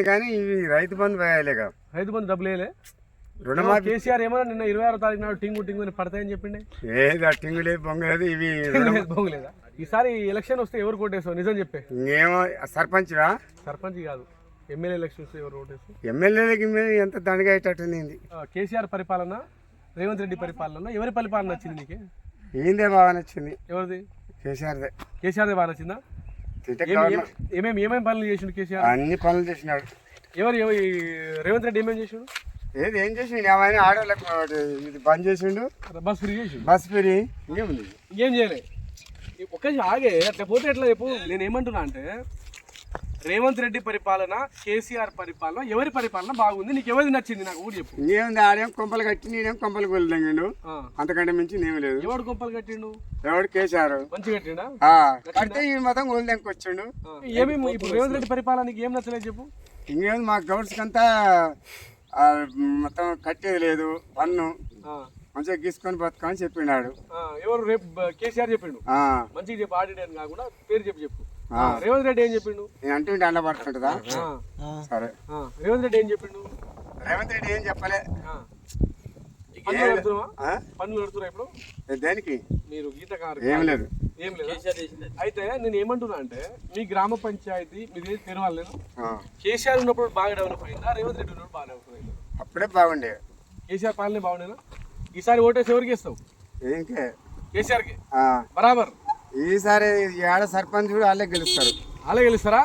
కానీ ఇవి రైతు బంధు వేయలేక రైతు బంధు డబ్బులు వేయలే రుణమాఫీ కేసీఆర్ ఏమన్నా నిన్న 26వ తారీఖు నాడు టింగు అని పడతాయని చెప్పిండే ఏది టింగు లేదు బొంగలేదు ఇవి బొంగలేదా ఈసారి ఎలక్షన్ వస్తే ఎవరు కోటేస్తావు నిజం చెప్పే ఇంకేమో సర్పంచ్గా సర్పంచ్ కాదు ఎమ్మెల్యే ఎలక్షన్స్ ఎవరు ఓటేస్తావు ఎమ్మెల్యేలకి ఎంత దండగా అయ్యేటట్టుంది కేసీఆర్ పరిపాలన రేవంత్ రెడ్డి పరిపాలన ఎవరి పరిపాలన నచ్చింది నీకు ఏందే బాగా నచ్చింది ఎవరిది కేసీఆర్దే కేసీఆర్దే బాగా నచ్చిందా ఏమేమి పనులు చేసిండు కేసీఆర్ అన్ని పనులు చేసినాడు ఎవరు రేవంత్ రెడ్డి ఏమేమి చేసిండు ఏది ఏం చేసిండు ఏమైనా ఆడోళ్ళకు ఇది బంద్ చేసిండు బస్ ఫ్రీ చేసిండు బస్ ఫ్రీ ఇంకేముంది ఇంకేం చేయలే ఒక్క ఆగే అట్లా పోతే ఎట్లా చెప్పు నేను ఏమంటున్నా అంటే రేవంత్ రెడ్డి పరిపాలన కేసీఆర్ పరిపాలన ఎవరి పరిపాలన బాగుంది నీకు ఎవరిది నచ్చింది నాకు కూడా చెప్పు ఇంకేముంది ఆడేం కొంపలు కట్టి నేనేం కొంపలు కొలిదండు అంతకంటే మించి నేమి లేదు ఎవడు కొంపలు కట్టిండు ఎవడు కేసీఆర్ మంచి కట్టిండా కట్టే ఈ మొత్తం కొలిదంకి వచ్చిండు ఏమేమి ఇప్పుడు రేవంత్ రెడ్డి పరిపాలన నీకు ఏం నచ్చలేదు చెప్పు ఇంకేముంది మా గౌడ్స్కి అంతా మొత్తం కట్టేది లేదు పన్ను మంచిగా గీసుకొని బతుకని చెప్పినాడు ఎవరు రేపు కేసీఆర్ చెప్పిండు మంచిగా చెప్పు ఆడిటర్ కాకుండా పేరు చెప్పు రేవంత్ రెడ్డి ఏం చెప్పిండు నేను అంటుంటే అండబడుతుంటుందా సరే రేవంత్ రెడ్డి ఏం చెప్పిండు రేవంత్ రెడ్డి ఏం చెప్పలే పన్నులు కడుతున్నా ఇప్పుడు దేనికి మీరు గీతకారు ఏం లేదు ఏం లేదు అయితే నేను ఏమంటున్నా అంటే మీ గ్రామ పంచాయతీ మీది తెరవాలి కేసీఆర్ ఉన్నప్పుడు బాగా డెవలప్ అయిందా రేవంత్ రెడ్డి ఉన్నప్పుడు బాగా డెవలప్ అయిందా అప్పుడే బాగుండే కేసీఆర్ పాలనే బాగుండేనా ఈసారి ఓటేసి ఎవరికి ఇస్తావు ఇంకే కేసీఆర్కి బరాబర్ ఈసారి ఏడ సర్పంచ్ కూడా వాళ్ళే గెలుస్తారు అలాగే గెలుస్తారా